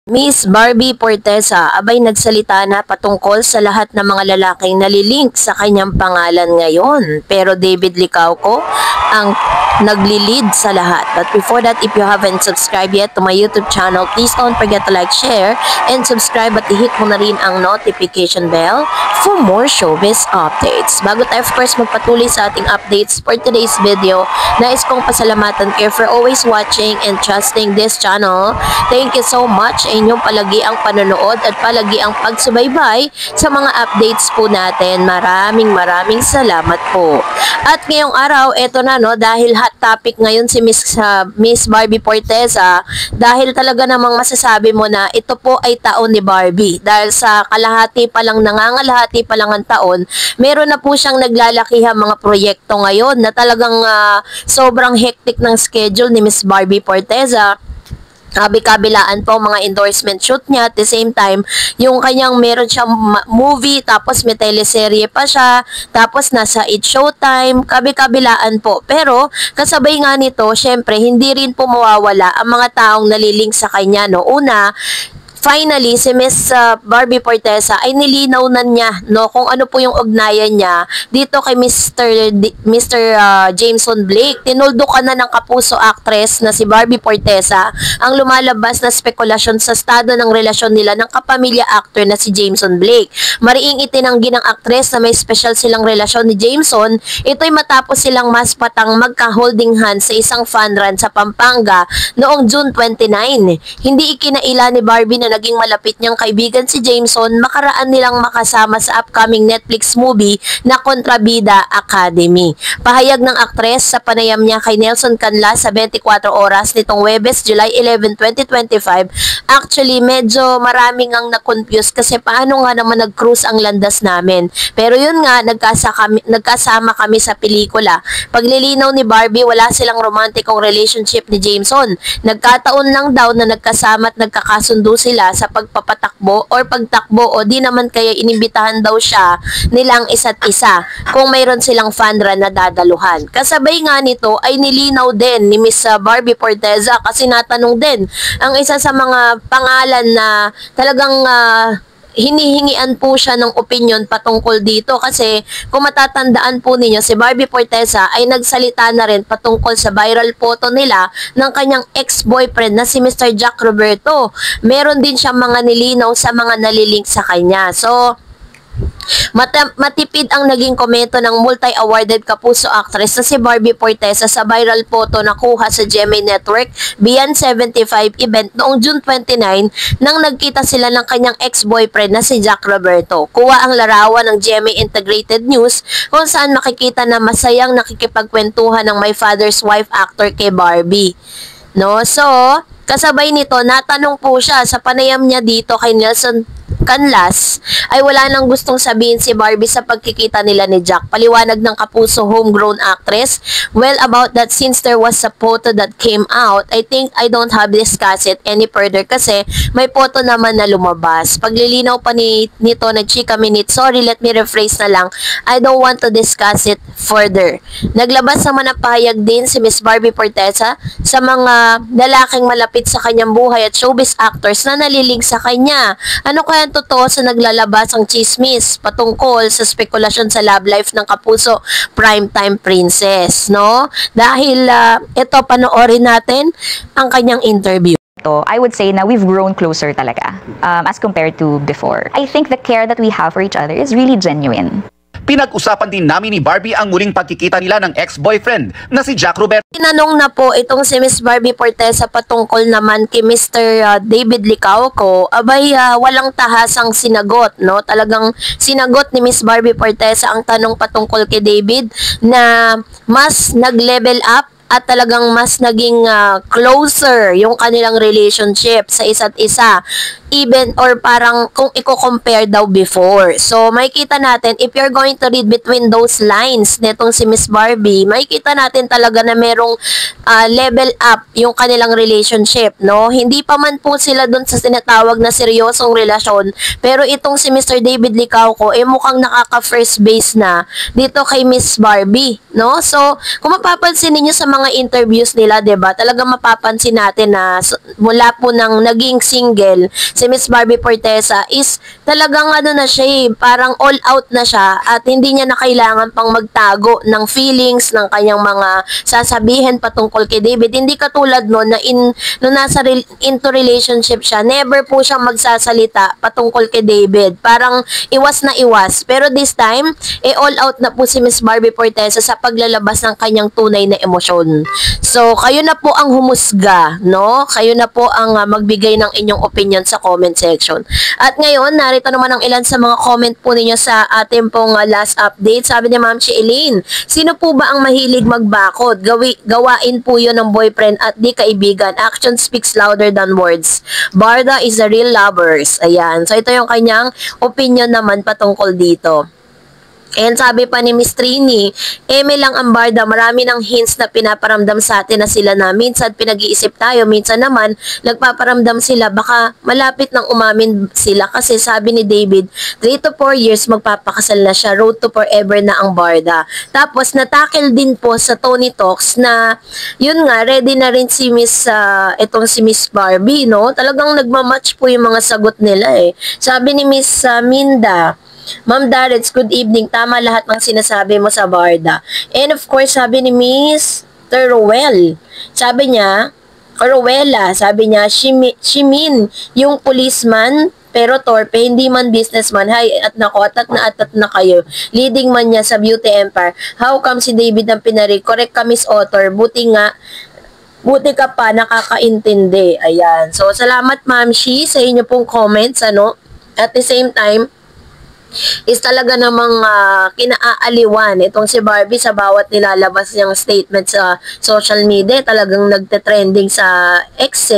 Miss Barbie Forteza, abay nagsalita na patungkol sa lahat ng mga lalaking nalilink sa kanyang pangalan ngayon. Pero David Licauco ang nagli-lead sa lahat. But before that, if you haven't subscribed yet to my YouTube channel, please don't forget to like, share, and subscribe at i-hit mo na rin ang notification bell for more showbiz updates. Bago tayo of course magpatuloy sa ating updates for today's video, nais kong pasalamatan kayo for always watching and trusting this channel. Thank you so much sa inyong palagi ang panonood at palagi ang pagsubaybay sa mga updates po natin. Maraming salamat po. At ngayong araw, eto na no, dahil hot topic ngayon si Miss Barbie Forteza, dahil talaga namang masasabi mo na ito po ay taon ni Barbie. Dahil sa nangangalahati pa lang ang taon, meron na po siyang naglalakihang mga proyekto ngayon na talagang sobrang hectic ng schedule ni Miss Barbie Forteza. Kabilaan po mga endorsement shoot niya, at the same time yung kanyang meron siyang movie, tapos may teleserye pa siya, tapos nasa It Showtime, kabilaan po. Pero kasabay nga nito, syempre hindi rin po mawawala ang mga taong nalilink sa kanya no. Una, finally, si Miss Barbie Forteza ay nilinaw na niya no, kung ano po yung ugnayan niya dito kay Mr. Jameson Blake. Tinuldukan na ng kapuso actress na si Barbie Forteza ang lumalabas na spekulasyon sa estado ng relasyon nila ng kapamilya actor na si Jameson Blake. Mariing itinanggi ng actress na may special silang relasyon ni Jameson. Ito'y matapos silang mas patang magka-holding hands sa isang fun run sa Pampanga noong June 29. Hindi ikinaila ni Barbie na naging malapit niyang kaibigan si Jameson makaraan nilang makasama sa upcoming Netflix movie na Kontrabida Academy. Pahayag ng aktres sa panayam niya kay Nelson Canlas sa 24 oras nitong Huwebes, July 11, 2025, actually medyo maraming ang na-confuse kasi paano nga naman nag-cruise ang landas namin. Pero yun nga, nagkasama kami sa pelikula. Paglilinaw ni Barbie, wala silang romantikong relationship ni Jameson. Nagkataon lang daw na nagkasama at nagkakasundo sila sa pagpapatakbo or pagtakbo o di naman kaya inimbitahan daw siya nilang isa't isa kung mayroon silang fan run na dadaluhan. Kasabay nga nito ay nilinaw din ni Miss Barbie Forteza kasi natanong din ang isa sa mga pangalan na talagang hinihingian po siya ng opinion patungkol dito kasi kung matatandaan po ninyo, si Barbie Forteza ay nagsalita na rin patungkol sa viral photo nila ng kanyang ex-boyfriend na si Mr. Jack Roberto. Meron din siyang mga nilinaw sa mga nalilink sa kanya. So, matipid ang naging komento ng multi-awarded kapuso actress na si Barbie Forteza sa viral photo na kuha sa GMA Network Beyond 75 event noong June 29 nang nagkita sila ng kanyang ex-boyfriend na si Jack Roberto. Kuha ang larawan ng GMA Integrated News kung saan makikita na masayang nakikipagkwentuhan ng My Father's Wife actor kay Barbie. No? So, kasabay nito, natanong po siya sa panayam niya dito kay Nelson Canlas ay wala nang gustong sabihin si Barbie sa pagkikita nila ni Jack. Paliwanag ng kapuso homegrown actress, well, about that, since there was a photo that came out, I think I don't have discuss it any further kasi may photo naman na lumabas. Paglilinaw pa nito na Chika Minute, sorry, let me rephrase na lang, I don't want to discuss it further. Naglabas naman ng pahayag din si Miss Barbie Forteza sa mga lalaking malapit sa kanyang buhay at showbiz actors na naliling sa kanya. Ano kaya totoo sa naglalabas ang chismis patungkol sa spekulasyon sa love life ng kapuso primetime princess, no? Dahil ito, panoorin natin ang kanyang interview. I would say na we've grown closer talaga as compared to before. I think the care that we have for each other is really genuine. Pinag-usapan din namin ni Barbie ang muling pagkikita nila ng ex-boyfriend na si Jack Roberto. Tinanong na po itong si Miss Barbie Forteza patungkol naman kay Mr. David Licauco. Abay, walang tahasang sinagot, no? Talagang sinagot ni Miss Barbie Forteza ang tanong patungkol kay David na mas nag-level up at talagang mas naging closer yung kanilang relationship sa isa't isa. even or parang kung i-compare daw before. So, makikita natin, if you're going to read between those lines netong si Miss Barbie, makikita natin talaga na merong level up yung kanilang relationship, no? Hindi pa man po sila dun sa sinatawag na seryosong relasyon, pero itong si Mr. David Licauco, mukhang nakaka-first base na dito kay Miss Barbie, no? So, kung mapapansin niyo sa mga interviews nila, 'di ba? Talagang mapapansin natin na mula po nang naging single si Miss Barbie Fortesa is talagang ano na siya, parang all out na siya at hindi niya na kailangan pang magtago ng feelings ng kanyang mga sasabihin patungkol kay David. Hindi katulad noon na no nasa into relationship siya, never po siya magsasalita patungkol kay David. Parang iwas na iwas. Pero this time, all out na po si Miss Barbie Fortesa sa paglalabas ng kanyang tunay na emosyon. So, kayo na po ang humusga, no? Kayo na po ang magbigay ng inyong opinion sa comment section. At ngayon, narito naman ang ilan sa mga comment po ninyo sa ating pong last update. Sabi ni Ma'am Chi Eileen, sino po ba ang mahilig magbakod? Gawain po yun ng boyfriend at di kaibigan. Action speaks louder than words. Barda is a real lovers. Ayan. So, ito yung kanyang opinion naman patungkol dito. And sabi pa ni Miss Trini, eme lang ang Barda, marami ng hints na pinaparamdam sa atin na sila na minsan pinag-iisip tayo, minsan naman nagpaparamdam sila, baka malapit nang umamin sila kasi sabi ni David, 3 to 4 years magpapakasal na siya, road to forever na ang Barda. Tapos natakil din po sa Tony Talks na yun nga, ready na rin si itong si Miss Barbie, no? Talagang nagmamatch po yung mga sagot nila eh. Sabi ni Miss Minda, Ma'am Darets, good evening. Tama lahat ng sinasabi mo sa Barda. And of course, sabi ni Miss Teruel, sabi niya, Rowella, sabi niya, Shimin, yung policeman, pero torpe, hindi man businessman. Hay, at atat na kayo. Leading man niya sa beauty empire. How come si David ang pinari? Correct ka, Miss Author. Buti ka pa, nakakaintindi. Ayan. So, salamat, Ma'am Shi, sa inyo pong comments, ano. At the same time, is talaga namang kinaaaliwan itong si Barbie sa bawat nilalabas niyang statement sa social media. Talagang nagte-trending sa X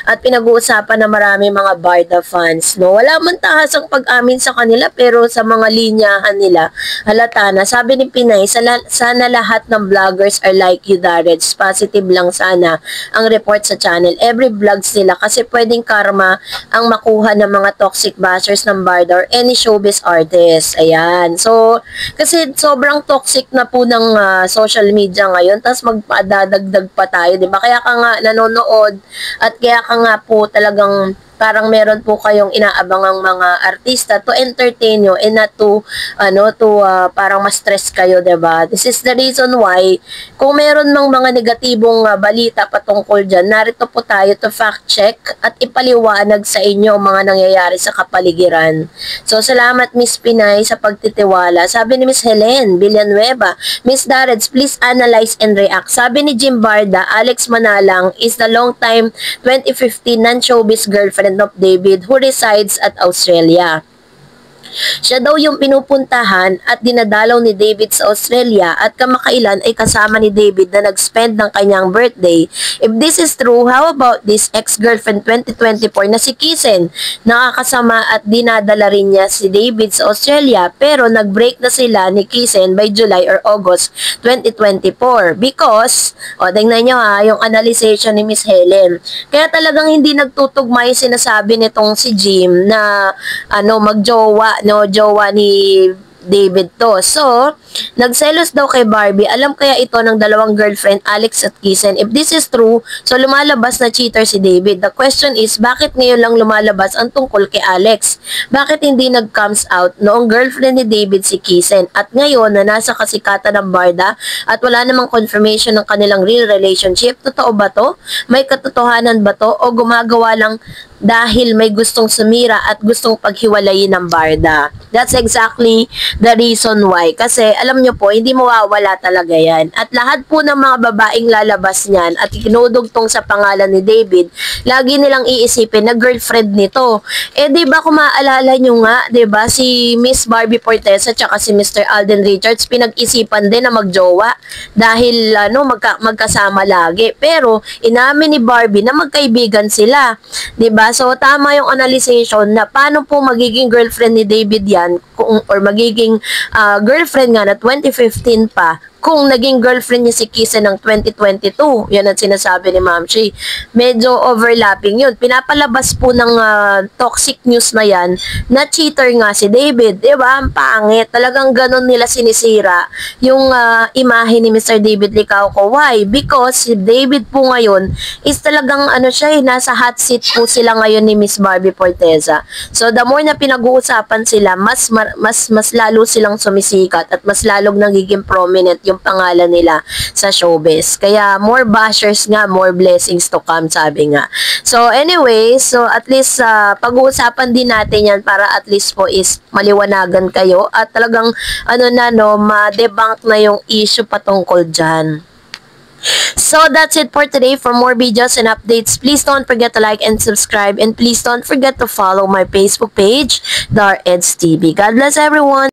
at pinag-uusapan na marami mga Barda fans, no? Wala man tahasang pag-amin sa kanila pero sa mga linyahan nila halata na. Sabi ni Pinay, sana lahat ng vloggers are like you, Dareds. Positive lang sana ang report sa channel. Every vlogs nila kasi pwedeng karma ang makuha ng mga toxic bashers ng Barda or any showbiz artist. Ayan. So, kasi sobrang toxic na po ng social media ngayon, tapos magpadadagdag pa tayo, di ba? Kaya ka nga nanonood at kaya ka nga po talagang parang meron po kayong inaabangang mga artista to entertain you and not to parang ma-stress kayo, 'di ba? This is the reason why kung meron mang mga negatibong balita patungkol diyan, narito po tayo to fact check at ipaliwanag sa inyo ang mga nangyayari sa kapaligiran. So salamat Miss Pinay sa pagtitiwala. Sabi ni Miss Helen Villanueva, Miss Dareds, please analyze and react. Sabi ni Jim Barda, Alex Manalang is the long time 2015 non-showbiz girlfriend of David who resides at Australia. Siya daw yung pinupuntahan at dinadalaw ni David sa Australia at kamakailan ay kasama ni David na nag-spend ng kanyang birthday. If this is true, how about this ex-girlfriend 2024 na si Kisen? Nakakasama at dinadala rin niya si David sa Australia pero nag-break na sila ni Kisen by July or August 2024 because, tingnan nyo yung analyzation ni Miss Helen. Kaya talagang hindi nagtutugma yung sinasabi nitong si Jim na magjowa, jowa ni David to. So, nagselos daw kay Barbie. Alam kaya ito ng dalawang girlfriend, Alex at Kisen. If this is true, so lumalabas na cheater si David. The question is, bakit ngayon lang lumalabas ang tungkol kay Alex? Bakit hindi nag-comes out noong girlfriend ni David si Kisen? At ngayon na nasa kasikatan ng Barda at wala namang confirmation ng kanilang real relationship, totoo ba to? May katotohanan ba to? O gumagawa lang dahil may gustong sumira at gustong paghiwalayin ng Barda? That's exactly the reason why. Kasi alam nyo po, hindi mawawala talaga yan. At lahat po ng mga babaeng lalabas niyan at ikinudugtong sa pangalan ni David, lagi nilang iisipin na girlfriend nito. Diba kung maaalala nyo nga, diba si Miss Barbie Fortesa at si Mr. Alden Richards pinag-isipan din na magjowa dahil magkasama lagi. Pero inamin ni Barbie na magkaibigan sila. Diba? 'Diba? So tama yung analyzation na paano po magiging girlfriend ni David yan or magiging girlfriend nga na 2015 pa kung naging girlfriend niya si Kisa ng 2022. Yan ang sinasabi ni Ma'am Shi. Medyo overlapping yun. Pinapalabas po ng toxic news na yan na cheater nga si David. Diba? Ang pangit. Talagang ganun nila sinisira yung imahe ni Mr. David Licauco. Why? Because si David po ngayon is talagang nasa hot seat po sila ngayon ni Miss Barbie Forteza. So the more na pinag-uusapan sila, mas lalo silang sumisikat at mas lalong nagiging prominent yung pangalan nila sa showbiz. Kaya more bashers nga, more blessings to come, sabi nga. So anyway, so at least pag-uusapan din natin yan para at least po is maliwanagan kayo at talagang ma-debunk na yung issue patungkol dyan. So that's it for today. For more videos and updates, please don't forget to like and subscribe, and please don't forget to follow my Facebook page, Dar Eds TV. God bless everyone.